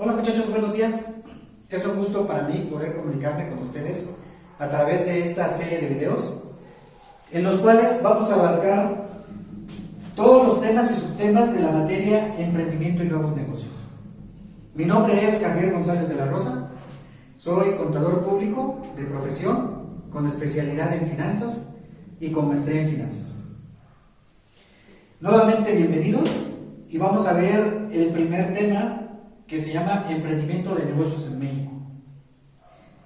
Hola muchachos, buenos días. Es un gusto para mí poder comunicarme con ustedes a través de esta serie de videos en los cuales vamos a abarcar todos los temas y subtemas de la materia emprendimiento y nuevos negocios. Mi nombre es Javier González de la Rosa, soy contador público de profesión con especialidad en finanzas y con maestría en finanzas. Nuevamente bienvenidos y vamos a ver el primer tema que se llama emprendimiento de negocios en México.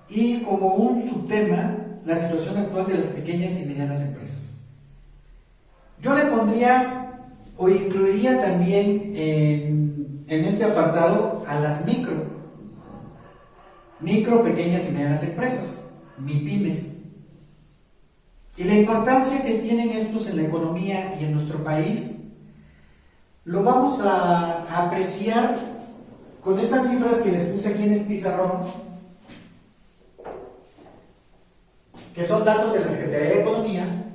Y como un subtema, la situación actual de las pequeñas y medianas empresas. Yo le pondría o incluiría también en este apartado a las micro, pequeñas y medianas empresas, MIPYMES. Y la importancia que tienen estos en la economía y en nuestro país, lo vamos a apreciar con estas cifras que les puse aquí en el pizarrón, que son datos de la Secretaría de Economía,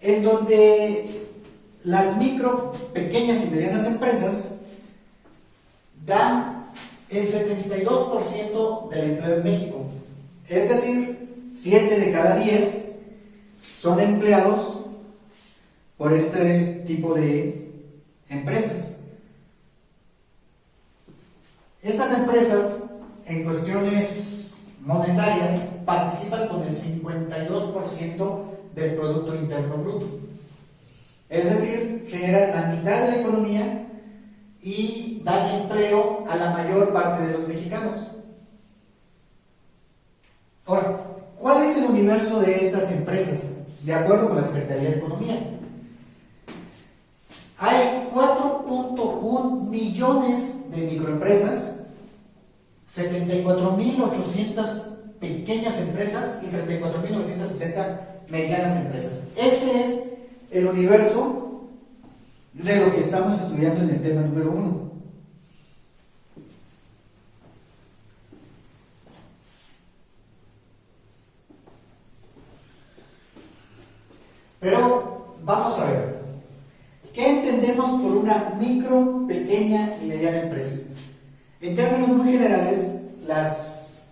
en donde las micro, pequeñas y medianas empresas dan el 72% del empleo en México. Es decir, 7 de cada 10 son empleados por este tipo de empresas. Estas empresas, en cuestiones monetarias, participan con el 52% del Producto Interno Bruto. Es decir, generan la mitad de la economía y dan empleo a la mayor parte de los mexicanos. Ahora, ¿cuál es el universo de estas empresas? De acuerdo con la Secretaría de Economía, hay 4.1 millones de microempresas, 74.800 pequeñas empresas y 34.960 medianas empresas. Este es el universo de lo que estamos estudiando en el tema número 1. Pero vamos a ver, ¿qué entendemos por una micro, pequeña y mediana empresa? En términos muy generales,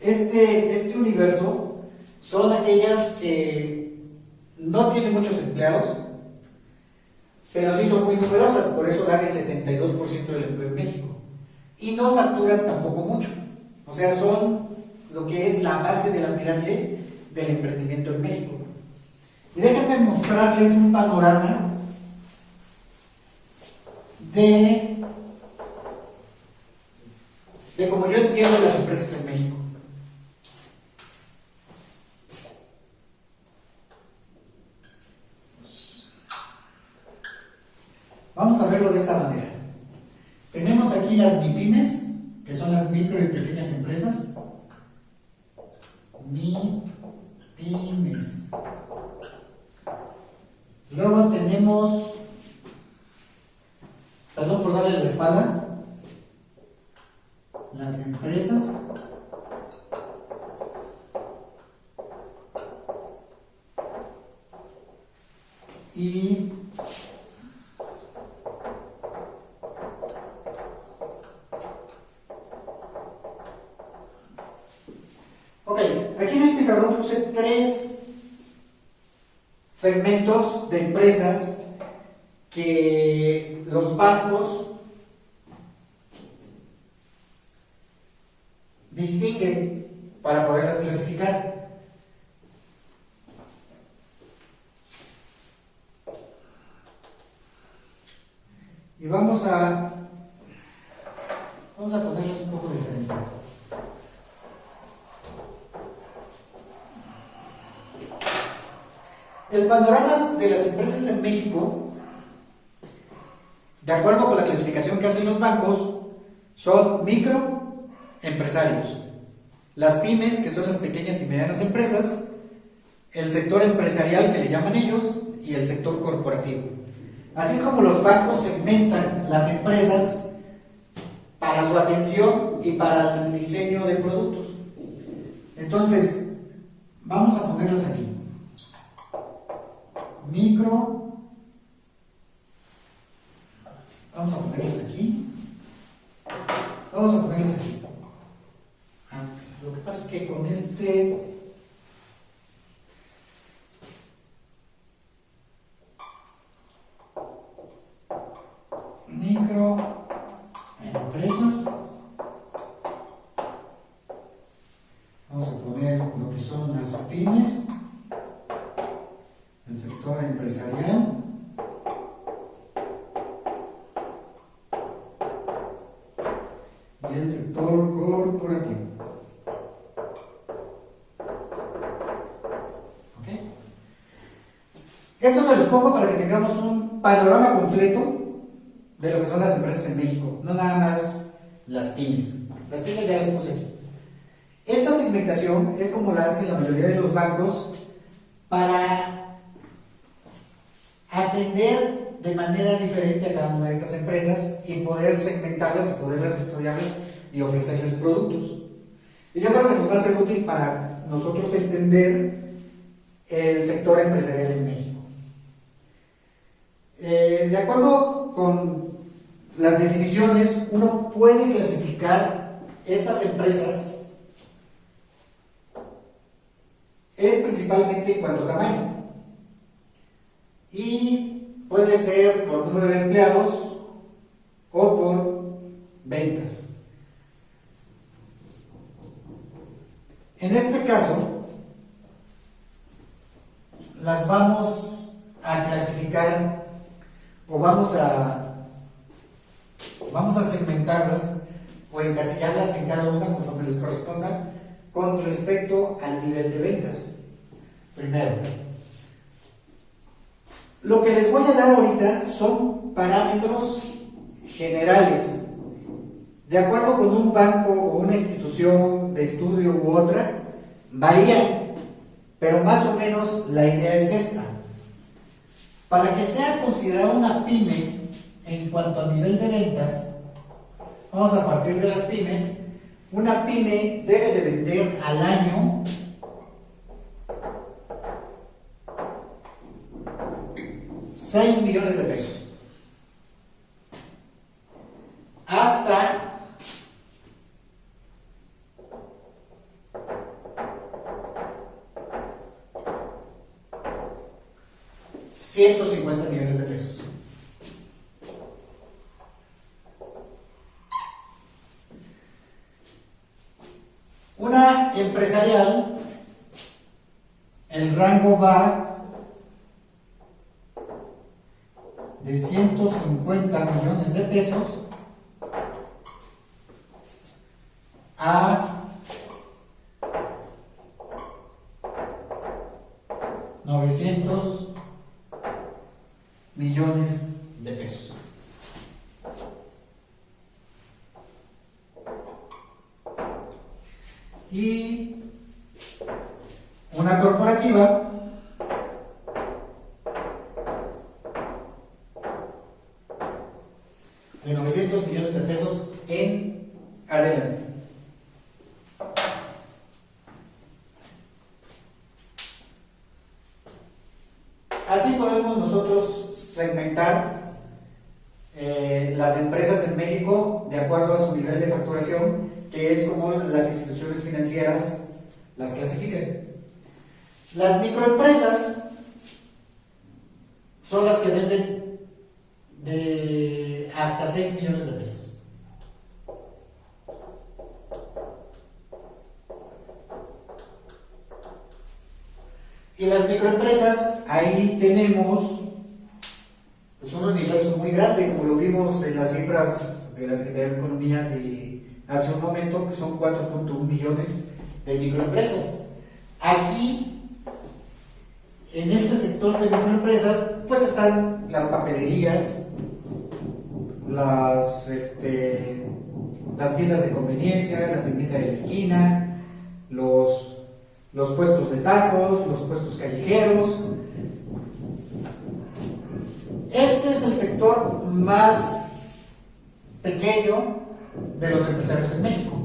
este universo son aquellas que no tienen muchos empleados, pero sí son muy numerosas, por eso dan el 72% del empleo en México. Y no facturan tampoco mucho, o sea, son lo que es la base de la pirámide del emprendimiento en México. Y déjenme mostrarles un panorama de cómo yo entiendo las empresas en México. Vamos a verlo de esta manera. Tenemos aquí las MIPYMES, que son las micro y pequeñas empresas. MIPYMES. Luego tenemos, perdón por darle la espalda, las empresas y aquí en el pizarrón puse 3 segmentos de empresas que los bancos distinguen para poderlas clasificar. Y vamos a ponerlos un poco diferente. El panorama de las empresas en México, de acuerdo con la clasificación que hacen los bancos, son microempresarios, las pymes, que son las pequeñas y medianas empresas, el sector empresarial, que le llaman ellos, y el sector corporativo. Así es como los bancos segmentan las empresas para su atención y para el diseño de productos. Entonces, vamos a ponerlas aquí. Micro, vamos a ponerlas aquí. vamos a ponerles aquí. Lo que pasa es que con este microempresas, vamos a poner lo que son las pymes, el sector empresarial, y el sector corporativo. ¿Ok? Esto se los pongo para que tengamos un panorama completo de lo que son las empresas en México, no nada más las pymes. Las pymes ya las puse aquí. Esta segmentación es como la hace la mayoría de los bancos para atender de manera diferente a cada una de estas empresas y poder segmentarlas y poderlas estudiarlas y ofrecerles productos. Y yo creo que nos va a ser útil para nosotros entender el sector empresarial en México. De acuerdo con las definiciones, uno puede clasificar estas empresas es principalmente en cuanto a tamaño y puede ser por número de empleados o por ventas. En este caso, las vamos a clasificar o vamos a segmentarlas o encasillarlas en cada una conforme les corresponda con respecto al nivel de ventas. Primero, lo que les voy a dar ahorita son parámetros generales. De acuerdo con un banco o una institución de estudio u otra, varían, pero más o menos la idea es esta. Para que sea considerada una pyme en cuanto a nivel de ventas, vamos a partir de las pymes. Una pyme debe de vender al año $6 millones hasta $150 millones. Una empresarial, el rango va de $150 millones a $900 millones. Y una corporativa de $900 millones en adelante. Así podemos nosotros segmentar las empresas en México de acuerdo a su nivel de facturación, que es como las instituciones financieras las clasifican. Las microempresas son las que venden de hasta $6 millones. Y las microempresas, ahí tenemos pues un universo muy grande, como lo vimos en las cifras de la Secretaría de Economía de hace un momento, que son 4.1 millones de microempresas. Aquí, en este sector de microempresas, pues están las papelerías, las tiendas de conveniencia, la tiendita de la esquina, los puestos de tacos, los puestos callejeros. Este es el sector más pequeño de los empresarios en México.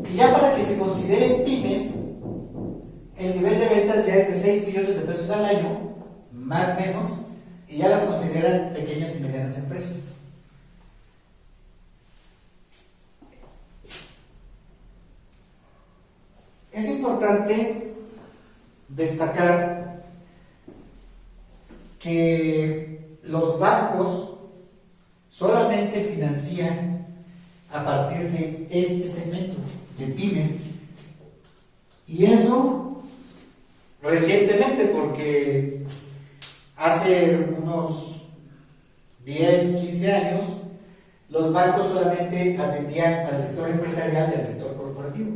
Y ya para que se consideren pymes, el nivel de ventas ya es de $6 millones al año, más o menos, y ya las consideran pequeñas y medianas empresas. Es importante destacar que los bancos solamente financian a partir de este segmento de pymes, y eso recientemente, porque hace unos 10, 15 años los bancos solamente atendían al sector empresarial y al sector corporativo.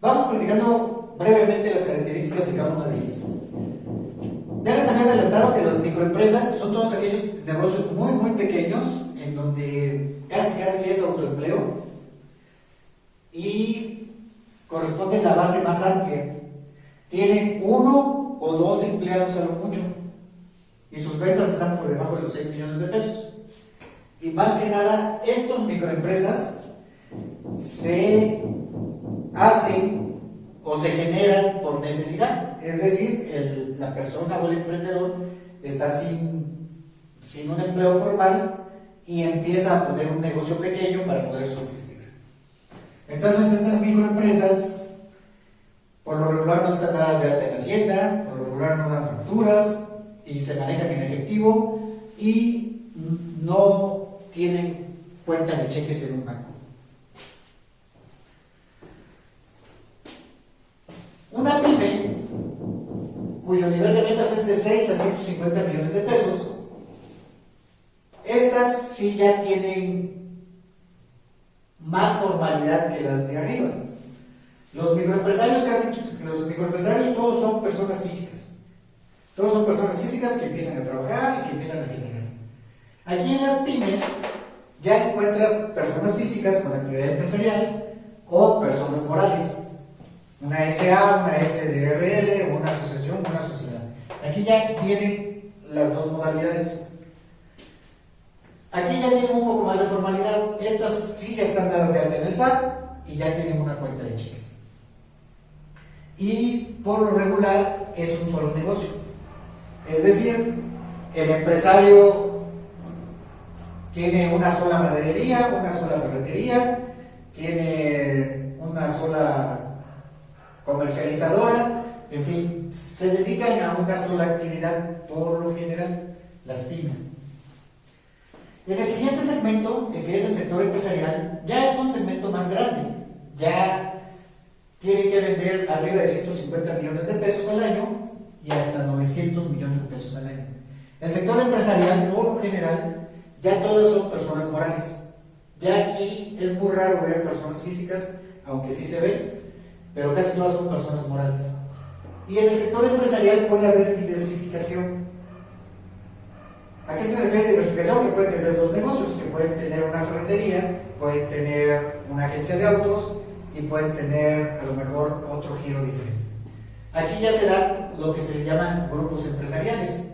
Vamos platicando brevemente las características de cada una de ellas. Ya les había adelantado que las microempresas son todos aquellos negocios muy, muy pequeños, en donde casi es autoempleo, y corresponden a la base más amplia. Tienen 1 o 2 empleados a lo mucho, y sus ventas están por debajo de los 6 millones de pesos. Y más que nada, estas microempresas se hacen o se generan por necesidad. Es decir, la persona o el emprendedor está sin un empleo formal y empieza a poner un negocio pequeño para poder subsistir. Entonces, estas microempresas por lo regular no están dadas de alta en Hacienda, por lo regular no dan facturas y se manejan en efectivo y no tienen cuenta de cheques en un banco. Una pyme cuyo nivel de ventas es de 6 a 150 millones de pesos, estas sí ya tienen más formalidad que las de arriba. Los microempresarios todos son personas físicas. Todos son personas físicas que empiezan a trabajar y que empiezan a generar. Aquí en las pymes ya encuentras personas físicas con actividad empresarial o personas morales. Una SA, una SDRL, una asociación, una sociedad. Aquí ya vienen las dos modalidades. Aquí ya tienen un poco más de formalidad. Estas sí ya están dadas de alta en el SAT y ya tienen una cuenta de cheques. Y por lo regular es un solo negocio. Es decir, el empresario tiene una sola maderería, una sola ferretería, tiene una sola comercializadora, en fin, se dedican a una sola actividad por lo general, las pymes. En el siguiente segmento, que es el sector empresarial, ya es un segmento más grande, ya tienen que vender arriba de 150 millones de pesos al año y hasta 900 millones de pesos al año. El sector empresarial, por lo general, ya todas son personas morales. Ya aquí es muy raro ver personas físicas, aunque sí se ven, pero casi todas son personas morales. Y en el sector empresarial puede haber diversificación. ¿A qué se refiere diversificación? Que pueden tener dos negocios, que pueden tener una ferretería, pueden tener una agencia de autos y pueden tener a lo mejor otro giro diferente. Aquí ya se dan lo que se le llaman grupos empresariales.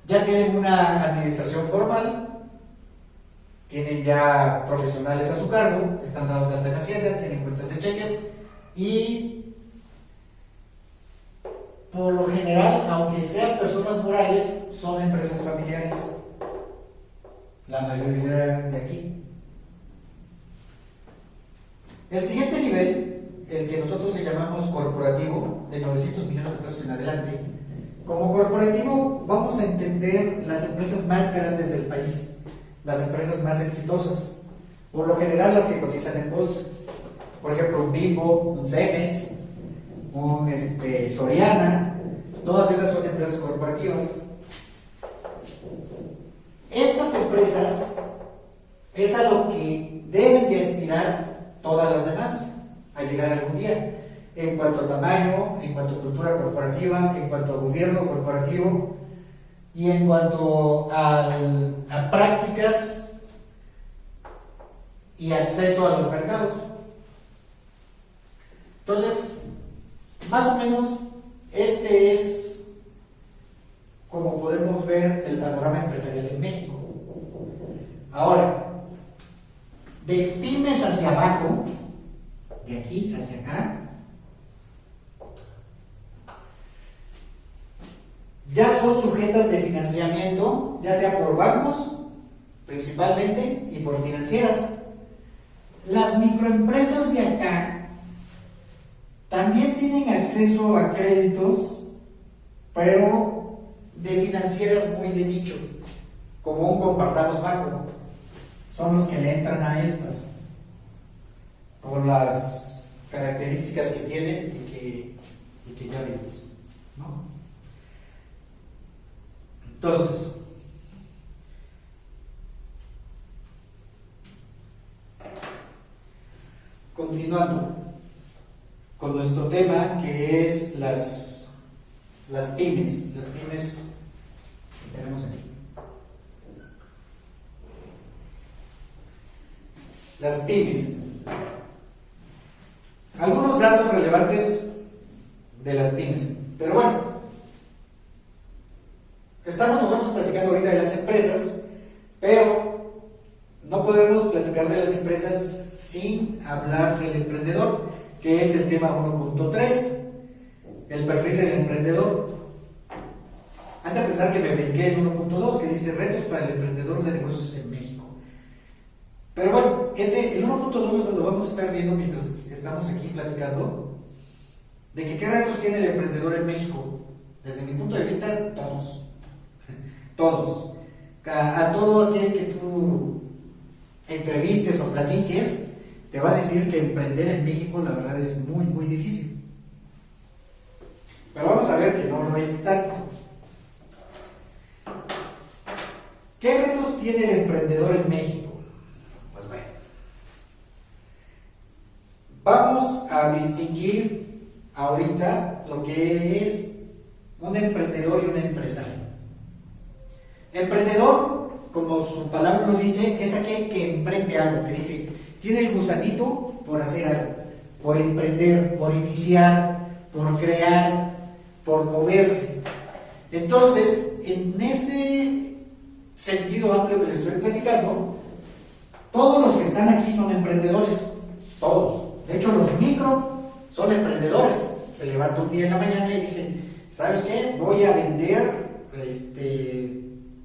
Ya tienen una administración formal, tienen ya profesionales a su cargo, están dados de alta en Hacienda, tienen cuentas de cheques y por lo general, aunque sean personas morales, son empresas familiares, la mayoría de aquí. El siguiente nivel, el que nosotros le llamamos corporativo, de 900 millones de pesos en adelante, como corporativo vamos a entender las empresas más grandes del país, las empresas más exitosas, por lo general las que cotizan en bolsa. Por ejemplo, un Bimbo, un Cemex, un Soriana, todas esas son empresas corporativas. Estas empresas es a lo que deben de aspirar todas las demás, a llegar algún día, en cuanto a tamaño, en cuanto a cultura corporativa, en cuanto a gobierno corporativo y en cuanto a prácticas y acceso a los mercados. Entonces, más o menos, este es como podemos ver el panorama empresarial en México. Ahora, de pymes hacia abajo, de aquí hacia acá, ya son sujetas de financiamiento, ya sea por bancos, principalmente, y por financieras. las microempresas de acá también tienen acceso a créditos, pero de financieras muy de nicho, como un Compartamos Banco. Son los que le entran a estas, por las características que tienen y que ya vimos, ¿no? Entonces, continuando con nuestro tema, que es las pymes. Las pymes que tenemos aquí. Las pymes. Algunos datos relevantes de las pymes. Pero bueno, estamos nosotros platicando ahorita de las empresas, pero no podemos platicar de las empresas sin hablar del emprendedor, que es el tema 1.3, el perfil del emprendedor. Antes de pensar que me brinqué el 1.2, que dice retos para el emprendedor de negocios en México. Pero bueno, el 1.2 lo vamos a estar viendo mientras estamos aquí platicando, de que qué retos tiene el emprendedor en México. Desde mi punto de vista, todos. Todos. A todo aquel que tú entrevistes o platiques, te va a decir que emprender en México la verdad es muy, muy difícil. Pero vamos a ver que no lo es tanto. ¿Qué retos tiene el emprendedor en México? Pues bueno, vamos a distinguir ahorita lo que es un emprendedor y un empresario. Emprendedor, como su palabra lo dice, es aquel que emprende algo, que dice, tiene el gusanito por hacer algo, por emprender, por iniciar, por crear, por moverse. Entonces, en ese sentido amplio que les estoy platicando, todos los que están aquí son emprendedores, todos. De hecho, los micro son emprendedores. Se levanta un día en la mañana y dicen, ¿sabes qué? Voy a vender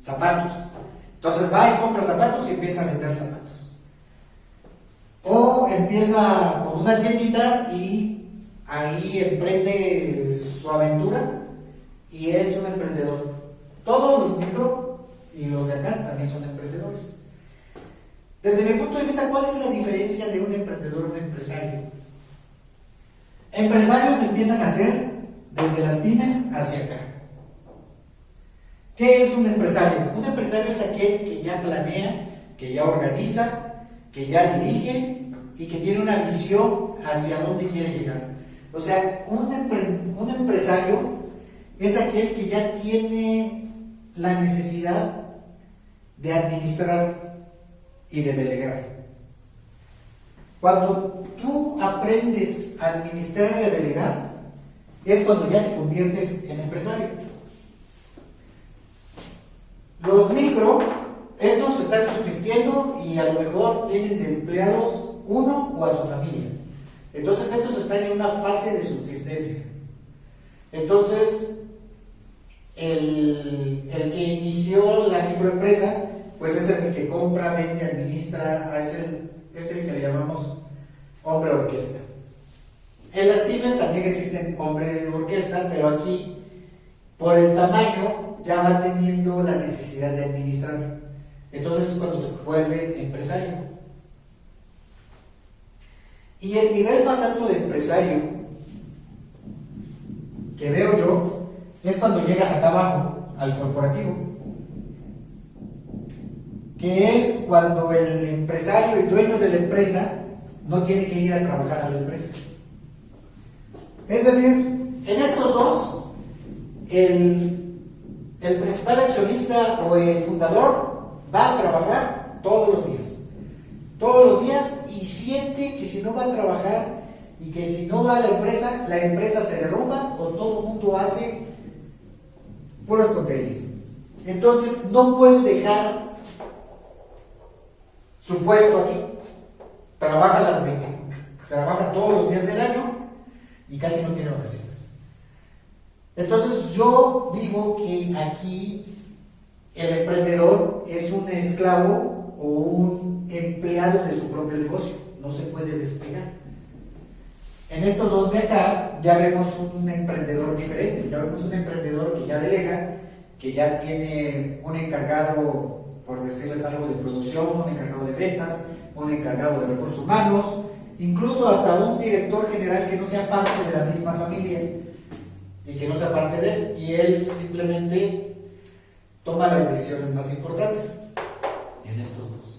zapatos. Entonces va y compra zapatos y empieza a vender zapatos. O empieza con una tiendita y ahí emprende su aventura y es un emprendedor. Todos los micro y los de acá también son emprendedores. Desde mi punto de vista, ¿cuál es la diferencia de un emprendedor y un empresario? Empresarios empiezan a ser desde las pymes hacia acá. ¿Qué es un empresario? Un empresario es aquel que ya planea, que ya organiza, que ya dirige y que tiene una visión hacia dónde quiere llegar. O sea, un empresario es aquel que ya tiene la necesidad de administrar y de delegar. Cuando tú aprendes a administrar y a delegar, es cuando ya te conviertes en empresario. Los micro, estos están subsistiendo y a lo mejor tienen de empleados uno o a su familia. Entonces estos están en una fase de subsistencia. Entonces, el que inició la microempresa, pues es el que compra, vende, administra, es el que le llamamos hombre orquesta. En las pymes también existen hombre orquesta, pero aquí, por el tamaño, ya va teniendo la necesidad de administrar. Entonces es cuando se vuelve empresario. Y el nivel más alto de empresario que veo yo es cuando llegas acá abajo, al corporativo, que es cuando el empresario y dueño de la empresa no tiene que ir a trabajar a la empresa. Es decir, en estos dos, el principal accionista o el fundador va a trabajar todos los días, y siente que si no va a trabajar y que si no va a la empresa se derrumba o todo el mundo hace puras tonterías. Entonces no puede dejar su puesto aquí, trabaja todos los días del año y casi no tiene vacaciones. Entonces yo digo que aquí el emprendedor es un esclavo o un empleado de su propio negocio. no se puede despegar. En estos dos de acá ya vemos un emprendedor diferente, ya vemos un emprendedor que ya delega, que ya tiene un encargado, por decirles algo, de producción, un encargado de ventas, un encargado de recursos humanos, incluso hasta un director general que no sea parte de la misma familia y que no sea parte de él, y él simplemente toma las decisiones más importantes en estos dos.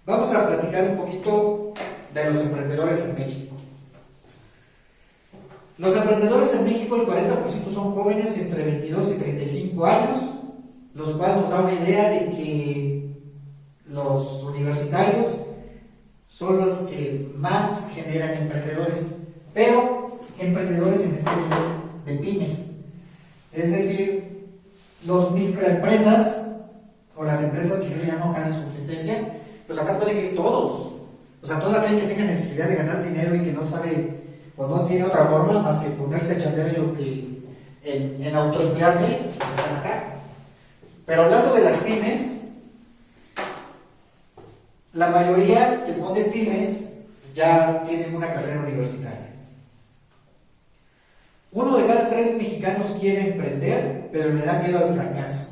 Vamos a platicar un poquito de los emprendedores en México. Los emprendedores en México, el 40% son jóvenes entre 22 y 35 años, los cuales nos da una idea de que los universitarios son los que más generan emprendedores, pero emprendedores en este nivel de pymes. Es decir, los microempresas o las empresas que yo le llamo acá de subsistencia, pues acá pueden ir todos. O sea, todo aquel que tenga necesidad de ganar dinero y que no sabe o no tiene otra forma más que ponerse a chambear lo que en autoemplearse, pues están acá. Pero hablando de las pymes, la mayoría que pone pymes ya tienen una carrera universitaria. 1 de cada 3 mexicanos quiere emprender, pero le da miedo al fracaso.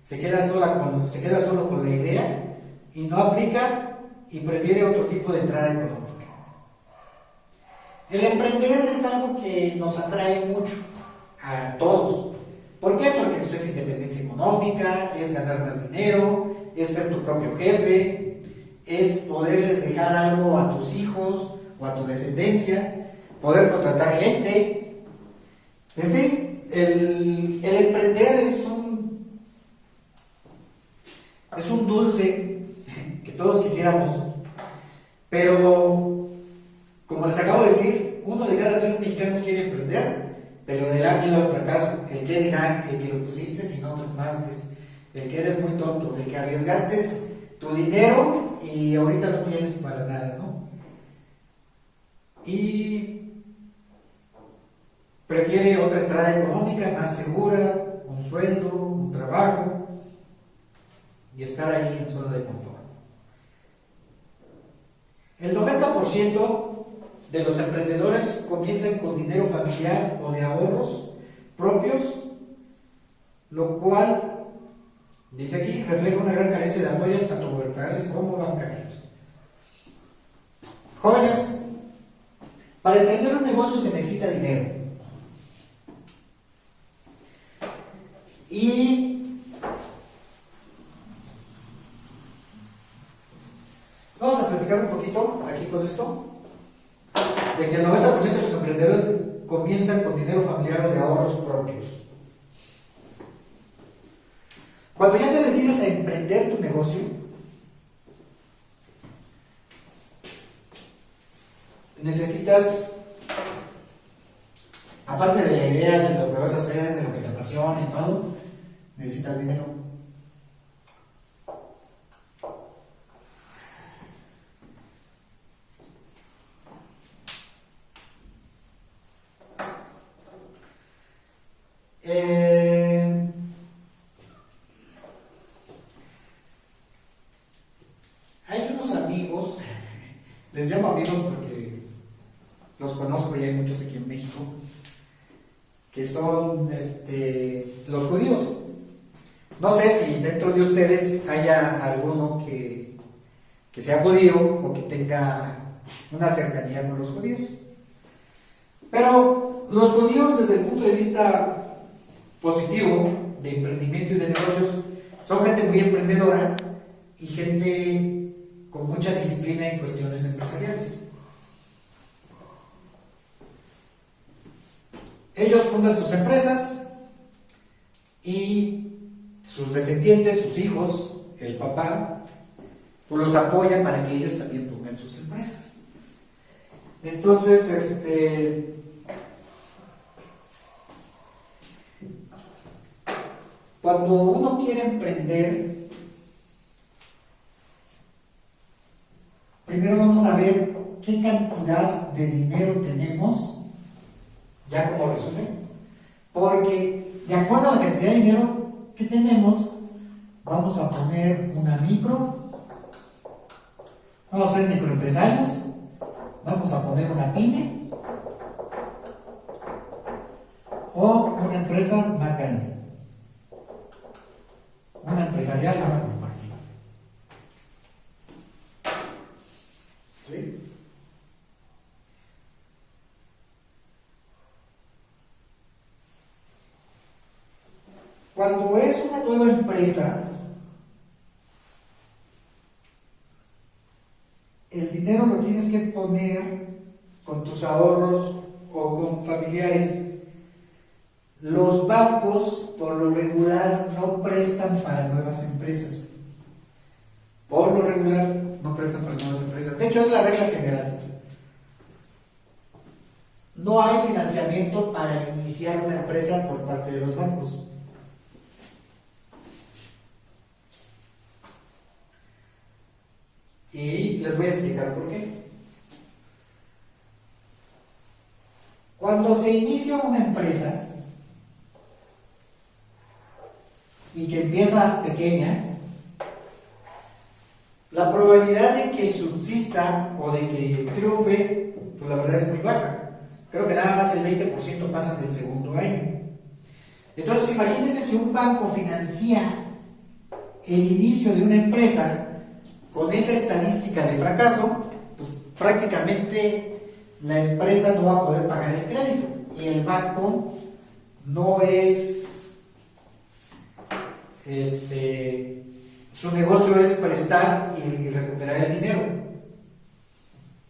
Se queda solo con la idea y no aplica y prefiere otro tipo de entrada económica. El emprender es algo que nos atrae mucho a todos. ¿Por qué? Porque pues, es independencia económica, es ganar más dinero, es ser tu propio jefe, es poderles dejar algo a tus hijos o a tu descendencia, poder contratar gente. En fin, el emprender es un dulce que todos quisiéramos, pero como les acabo de decir, 1 de cada 3 mexicanos quiere emprender, pero le da miedo al fracaso. El que dirán, el que lo pusiste si no triunfaste, el que eres muy tonto, el que arriesgaste tu dinero y ahorita no tienes para nada, ¿no? Y prefiere otra entrada económica más segura, un sueldo, un trabajo y estar ahí en zona de confort. El 90% de los emprendedores comienzan con dinero familiar o de ahorros propios, lo cual, dice aquí, refleja una gran carencia de apoyos tanto gubernamentales como bancarios. Jóvenes, para emprender un negocio se necesita dinero. Y vamos a platicar un poquito aquí con esto, de que el 90% de los emprendedores comienzan con dinero familiar o de ahorros propios. Cuando ya te decides a emprender tu negocio, necesitas, aparte de la idea de lo que vas a hacer, de lo que te apasiona y todo, necesitas dinero. Hay unos amigos, les llamo amigos porque los conozco y hay muchos aquí en México, que son los judíos. No sé si dentro de ustedes haya alguno que sea judío o que tenga una cercanía con los judíos. Pero los judíos, desde el punto de vista positivo de emprendimiento y de negocios, son gente muy emprendedora y gente con mucha disciplina en cuestiones empresariales. Ellos fundan sus empresas y sus descendientes, sus hijos, el papá, pues los apoya para que ellos también pongan sus empresas. Entonces, cuando uno quiere emprender, primero vamos a ver qué cantidad de dinero tenemos, ya como resumen, porque De acuerdo a la cantidad de dinero que tenemos, vamos a poner una micro, vamos a ser microempresarios, vamos a poner una pyme o una empresa más grande, una empresarial y una corporativa. ¿Sí? Cuando es una nueva empresa, el dinero lo tienes que poner con tus ahorros o con familiares. Los bancos, por lo regular, no prestan para nuevas empresas. Por lo regular, no prestan para nuevas empresas. De hecho, es la regla general. No hay financiamiento para iniciar una empresa por parte de los bancos. Y les voy a explicar por qué. Cuando se inicia una empresa y que empieza pequeña, la probabilidad de que subsista o de que triunfe, pues la verdad es muy baja. Creo que nada más el 20% pasan del segundo año. Entonces, imagínense si un banco financia el inicio de una empresa con esa estadística de fracaso, pues prácticamente la empresa no va a poder pagar el crédito y el banco no es, su negocio es prestar y recuperar el dinero.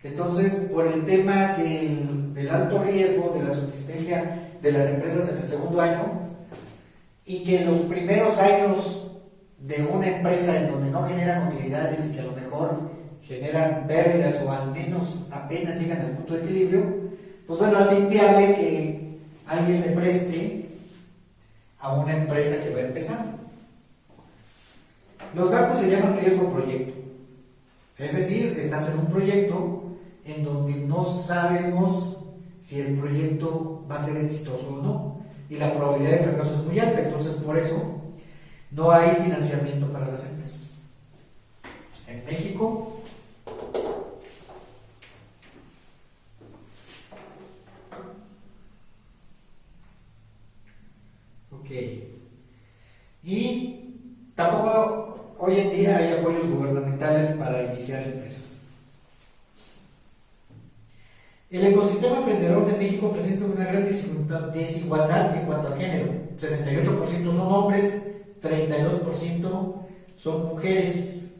Entonces, por el tema del alto riesgo de la subsistencia de las empresas en el segundo año y que en los primeros años de una empresa en donde no generan utilidades y que a lo mejor generan pérdidas o al menos apenas llegan al punto de equilibrio, pues bueno, hace inviable que alguien le preste a una empresa que va empezando. Los bancos le llaman riesgo proyecto, es decir, estás en un proyecto en donde no sabemos si el proyecto va a ser exitoso o no y la probabilidad de fracaso es muy alta, entonces por eso no hay financiamiento para las empresas. En México, ok, y tampoco hoy en día hay apoyos gubernamentales para iniciar empresas. El ecosistema emprendedor de México presenta una gran desigualdad en cuanto a género. 68% son hombres, 32% son mujeres.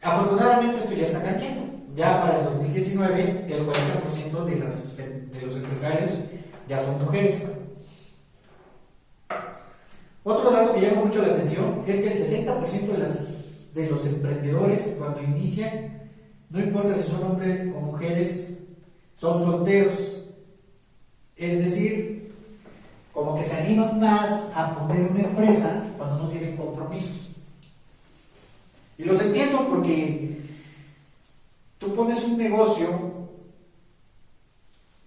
Afortunadamente esto ya está cambiando. Ya para el 2019 el 40% de los empresarios ya son mujeres. Otro dato que llama mucho la atención es que el 60% de los emprendedores cuando inician, no importa si son hombres o mujeres, son solteros. Es decir, como que se animan más a poner una empresa cuando no tienen compromisos. Y los entiendo porque tú pones un negocio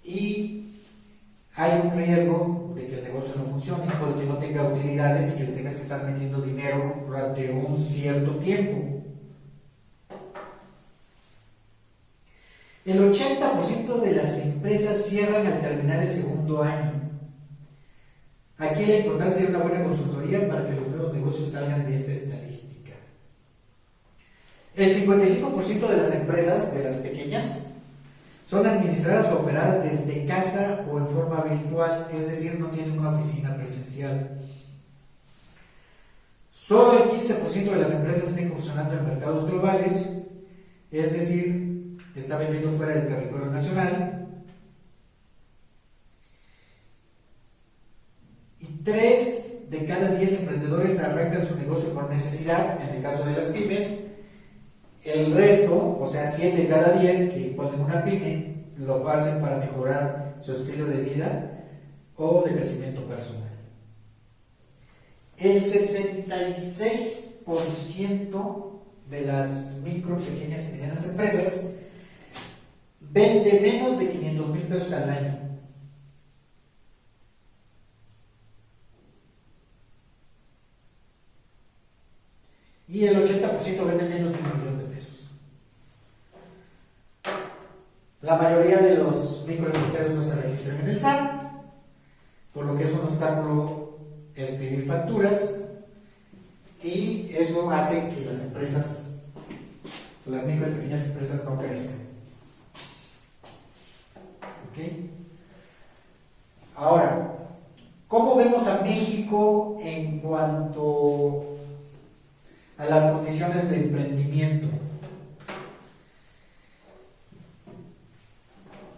y hay un riesgo de que el negocio no funcione o de que no tenga utilidades y que le tengas que estar metiendo dinero durante un cierto tiempo. El 80% de las empresas cierran al terminar el segundo año. Aquí la importancia de una buena consultoría para que los nuevos negocios salgan de esta estadística. El 55% de las empresas, de las pequeñas, son administradas o operadas desde casa o en forma virtual, es decir, no tienen una oficina presencial. Solo el 15% de las empresas están incursionando en mercados globales, es decir, está vendiendo fuera del territorio nacional. Y 3 de cada 10 emprendedores arrancan su negocio por necesidad, en el caso de las pymes. El resto, o sea, 7 de cada 10 que ponen una pyme, lo hacen para mejorar su estilo de vida o de crecimiento personal. El 66% de las micro, pequeñas y medianas empresas vende menos de 500,000 pesos al año. y el 80% vende menos de $1,000,000. La mayoría de los microempresarios no se registran en el SAT, por lo que es un obstáculo expedir facturas, y eso hace que las empresas, las micro y pequeñas empresas, no crezcan. ¿Ok? Ahora, ¿cómo vemos a México en cuanto a las condiciones de emprendimiento?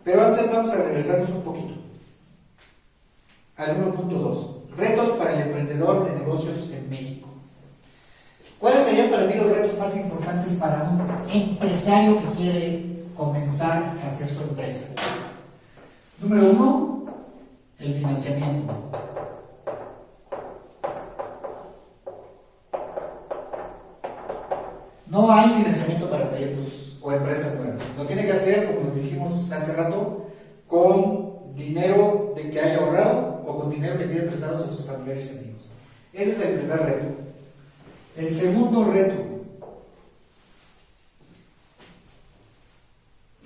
Pero antes vamos a regresarnos un poquito al 1.2. Retos para el emprendedor de negocios en México. ¿Cuáles serían para mí los retos más importantes para un empresario que quiere comenzar a hacer su empresa? Número 1, el financiamiento. No hay financiamiento para proyectos o empresas nuevas. Lo tiene que hacer, como lo dijimos hace rato, con dinero de que haya ahorrado o con dinero que pide prestados a sus familiares y amigos. Ese es el primer reto. El segundo reto,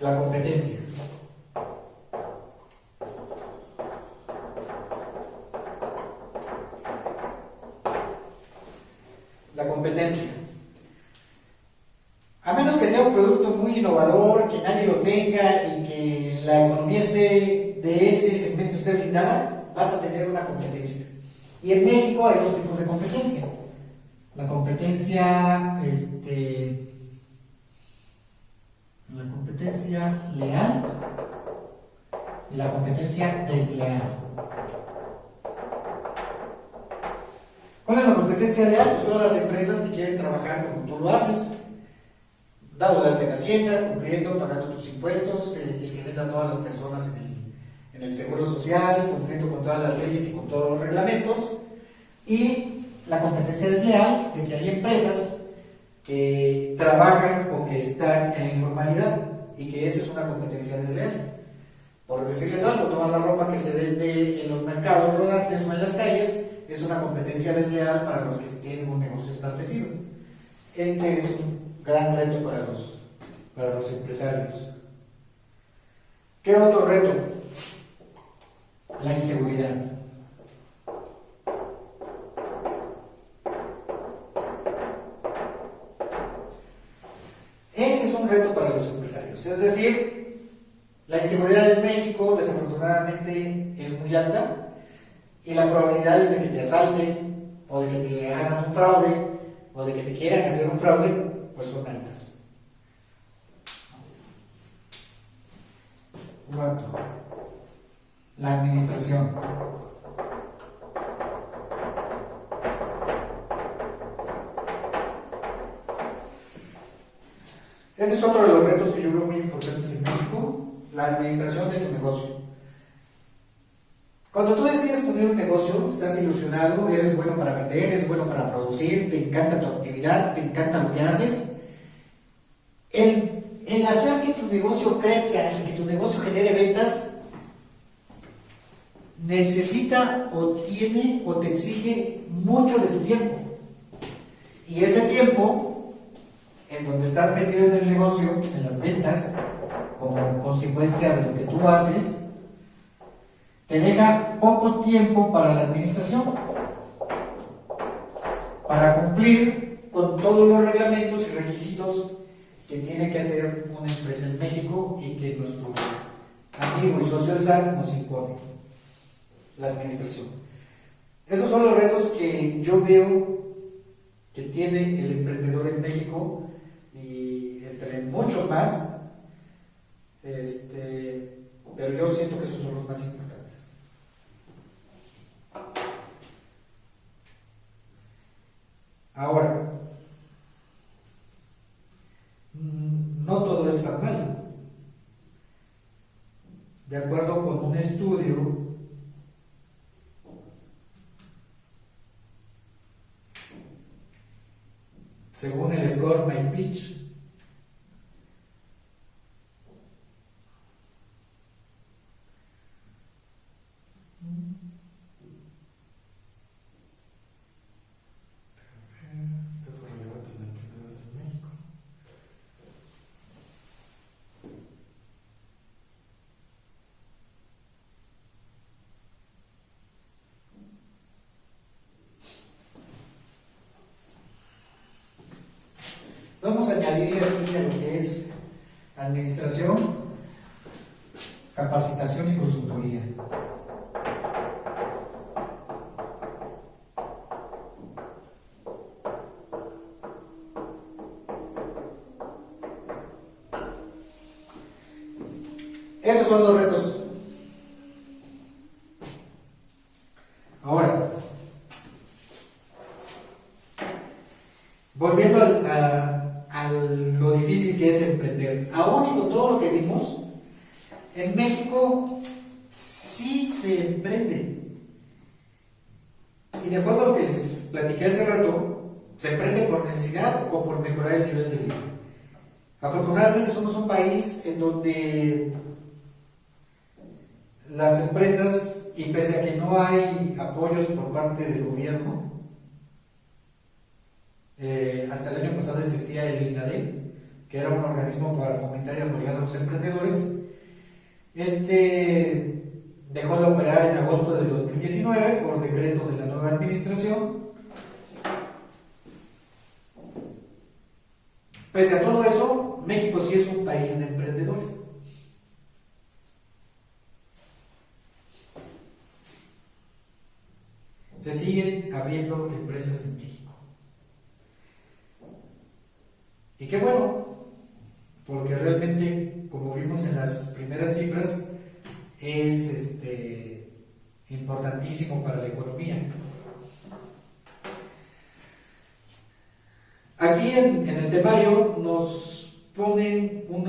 la competencia. La competencia. A menos que sea un producto muy innovador, que nadie lo tenga y que la economía esté de ese segmento esté blindada, vas a tener una competencia. Y en México hay dos tipos de competencia. La competencia, leal y la competencia desleal. ¿Cuál es la competencia leal? Pues todas las empresas que quieren trabajar como tú lo haces, dado de alta en Hacienda, cumpliendo, pagando tus impuestos, inscribiendo a todas las personas en el seguro social, cumpliendo con todas las leyes y con todos los reglamentos. Y la competencia desleal, de que hay empresas que trabajan o que están en la informalidad, y que eso es una competencia desleal. Por decirles algo, toda la ropa que se vende en los mercados rodantes o en las calles es una competencia desleal para los que tienen un negocio establecido. Este es un gran reto para los empresarios. ¿Qué otro reto? La inseguridad. Ese es un reto para los empresarios. Es decir, la inseguridad en México desafortunadamente es muy alta y la probabilidad de que te asalten o de que te hagan un fraude o de que te quieran hacer un fraude, pues son altas. 4. La administración. Ese es otro de los retos que yo veo muy importantes en México, la administración de tu negocio. Cuando tú decides poner un negocio, estás ilusionado, eres bueno para vender, eres bueno para producir, te encanta tu actividad, te encanta lo que haces. El hacer que tu negocio crezca y que tu negocio genere ventas necesita o tiene o te exige mucho de tu tiempo. Y ese tiempo en donde estás metido en el negocio, en las ventas, como consecuencia de lo que tú haces, te deja poco tiempo para la administración, para cumplir con todos los reglamentos y requisitos que tiene que hacer una empresa en México y que nuestro amigo y socio del SAT nos impone, la administración. Esos son los retos que yo veo que tiene el emprendedor en México, y entre muchos más, pero yo siento que esos son los más importantes. Ahora, no todo es tan malo. De acuerdo con un estudio según el Score My Pitch, datos relevantes de capacitación y consultoría. Esos son los retos. Ahora, volviendo a lo difícil que es emprender, aún y con todo lo que vimos, en México sí se emprende. Y de acuerdo a lo que les platiqué hace rato, se emprende por necesidad o por mejorar el nivel de vida. Afortunadamente somos un país en donde las empresas, y pese a que no hay apoyos por parte del gobierno, hasta el año pasado existía el INADEM, que era un organismo para fomentar y apoyar a los emprendedores. Este dejó de operar en agosto de 2019 por decreto de la nueva administración. Pese a todo eso, México sí es un país de emprendedores. Se siguen abriendo empresas en México. Y qué bueno, porque realmente, como vimos en las primeras cifras, es importantísimo para la economía. Aquí en el temario nos ponen un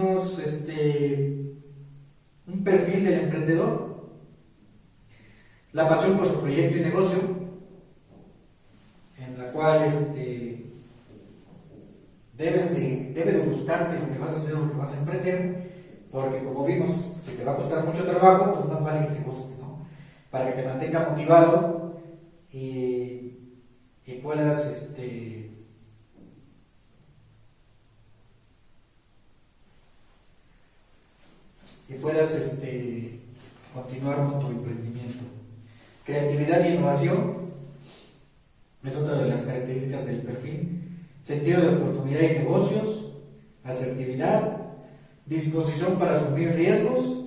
perfil del emprendedor, la pasión por su proyecto y negocio, en la cual debe de gustarte lo que vas a hacer o lo que vas a emprender, porque como vimos, si te va a costar mucho trabajo, pues más vale que te guste, ¿no? Para que te mantenga motivado y puedas continuar con tu emprendimiento. Creatividad y innovación es otra de las características del perfil. Sentido de oportunidad y negocios, asertividad, disposición para asumir riesgos,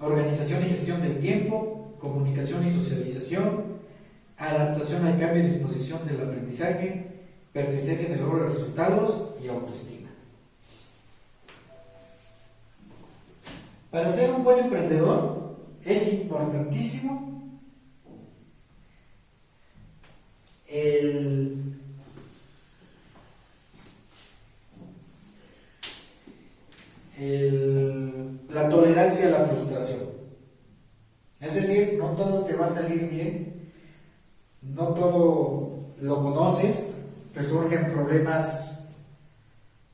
organización y gestión del tiempo, comunicación y socialización, adaptación al cambio y disposición del aprendizaje, persistencia en el logro de resultados y autoestima. Para ser un buen emprendedor es importantísimo la tolerancia a la frustración. Es decir, no todo te va a salir bien, no todo lo conoces, te surgen problemas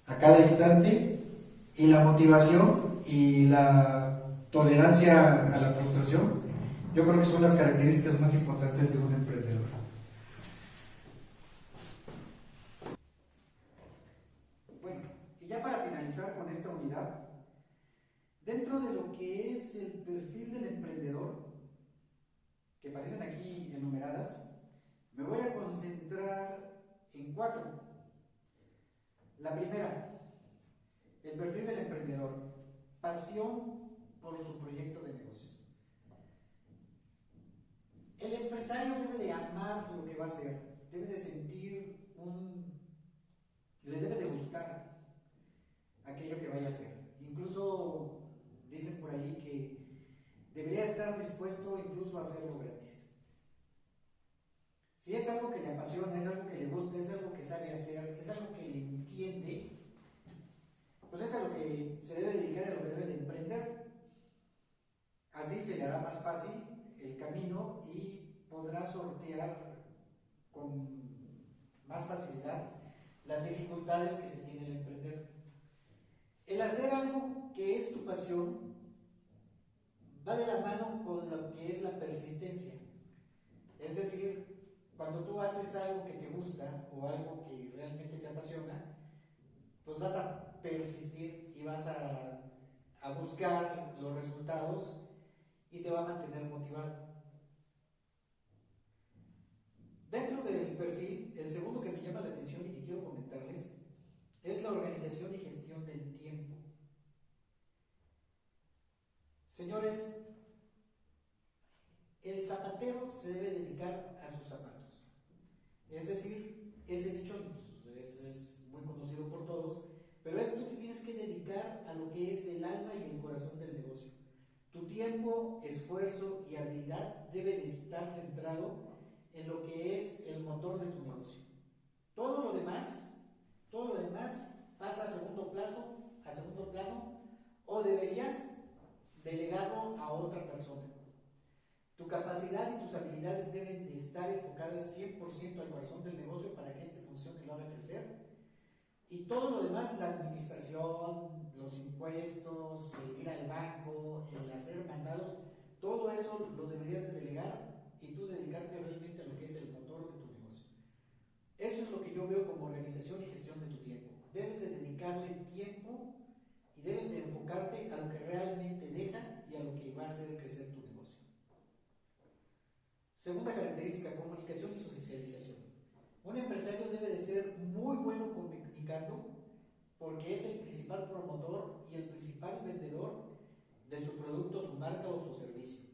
a cada instante, y la motivación y la tolerancia a la frustración, yo creo que son las características más importantes de un emprendedor. Bueno, y ya para finalizar con esta unidad, dentro de lo que es el perfil del emprendedor, que aparecen aquí enumeradas, me voy a concentrar en 4. La primera, el perfil del emprendedor: pasión por su proyecto de negocios. El empresario debe de amar lo que va a hacer, debe de sentir le debe de gustar aquello que vaya a hacer. Incluso dicen por ahí que debería estar dispuesto incluso a hacerlo gratis. Si es algo que le apasiona, es algo que le gusta, es algo que sabe hacer, es algo que le entiende, pues es a lo que se debe dedicar, a lo que debe de emprender. Así se le hará más fácil el camino y podrá sortear con más facilidad las dificultades que se tiene al emprender. El hacer algo que es tu pasión va de la mano con lo que es la persistencia. Es decir, cuando tú haces algo que te gusta o algo que realmente te apasiona, pues vas a persistir y vas a buscar los resultados y te va a mantener motivado. Dentro del perfil, el segundo que me llama la atención y que quiero comentarles es la organización y gestión del tiempo. Señores, se debe dedicar a sus zapatos. Es decir, ese dicho es muy conocido por todos, pero es tú te tienes que dedicar a lo que es el alma y el corazón del negocio. Tu tiempo, esfuerzo y habilidad debe de estar centrado en lo que es el motor de tu negocio. Todo lo demás pasa a segundo plano, o deberías delegarlo a otra persona. Tu capacidad y tus habilidades deben de estar enfocadas 100% al corazón del negocio para que este funcione y lo haga crecer. Y todo lo demás, la administración, los impuestos, el ir al banco, el hacer mandados, todo eso lo deberías de delegar y tú dedicarte realmente a lo que es el motor de tu negocio. Eso es lo que yo veo como organización y gestión de tu tiempo. Debes de dedicarle tiempo y debes de enfocarte a lo que realmente deja y a lo que va a hacer crecer tu negocio. Segunda característica, comunicación y socialización. Un empresario debe de ser muy bueno comunicando porque es el principal promotor y el principal vendedor de su producto, su marca o su servicio.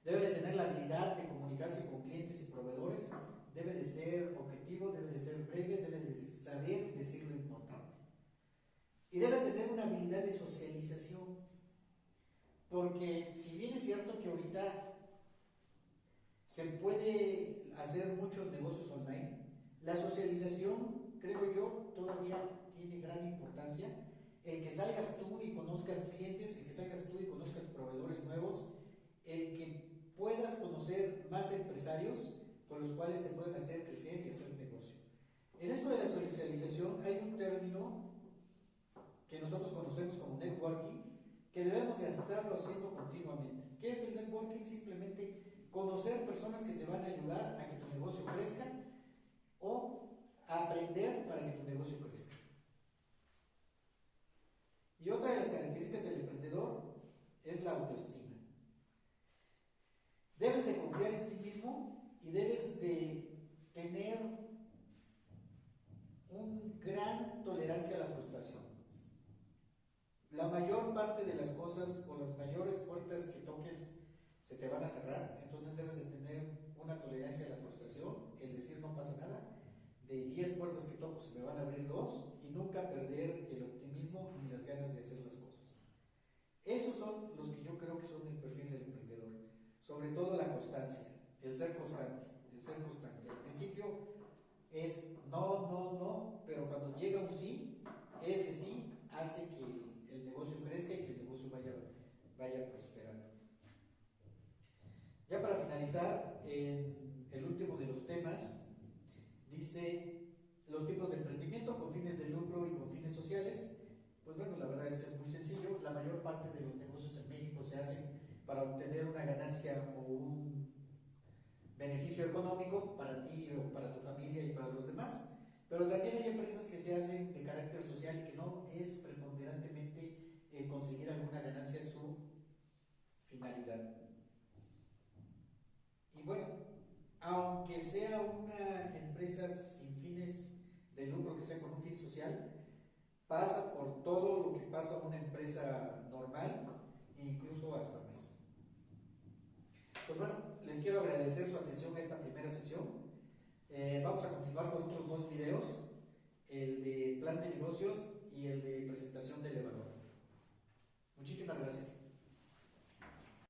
Debe de tener la habilidad de comunicarse con clientes y proveedores, debe de ser objetivo, debe de ser breve, debe de saber decir lo importante. Y debe tener una habilidad de socialización, porque si bien es cierto que ahorita se puede hacer muchos negocios online, la socialización, creo yo, todavía tiene gran importancia. El que salgas tú y conozcas clientes, el que salgas tú y conozcas proveedores nuevos, el que puedas conocer más empresarios con los cuales te pueden hacer crecer y hacer negocio. En esto de la socialización hay un término que nosotros conocemos como networking, que debemos de estarlo haciendo continuamente. ¿Qué es el networking? Simplemente conocer personas que te van a ayudar a que tu negocio crezca o aprender para que tu negocio crezca. Y otra de las características del emprendedor es la autoestima. Debes de confiar en ti mismo y debes de tener una gran tolerancia a la frustración. La mayor parte de las cosas o las mayores puertas que toques se te van a cerrar, entonces debes de tener una tolerancia a la frustración, el decir no pasa nada, de 10 puertas que toco se me van a abrir 2 y nunca perder el optimismo ni las ganas de hacer las cosas. Esos son los que yo creo que son el perfil del emprendedor, sobre todo la constancia, el ser constante. Al principio es no, pero cuando llega un sí, ese sí hace que el negocio crezca y que el negocio vaya prosperando. Ya para finalizar, en el último de los temas, dice los tipos de emprendimiento con fines de lucro y con fines sociales. Pues bueno, la verdad es que es muy sencillo. La mayor parte de los negocios en México se hacen para obtener una ganancia o un beneficio económico para ti o para tu familia y para los demás. Pero también hay empresas que se hacen de carácter social y que no es preponderantemente el conseguir alguna ganancia su finalidad. Y bueno, aunque sea una empresa sin fines de lucro, que sea con un fin social, pasa por todo lo que pasa una empresa normal e incluso hasta más. Pues bueno, les quiero agradecer su atención a esta primera sesión. Vamos a continuar con otros 2 videos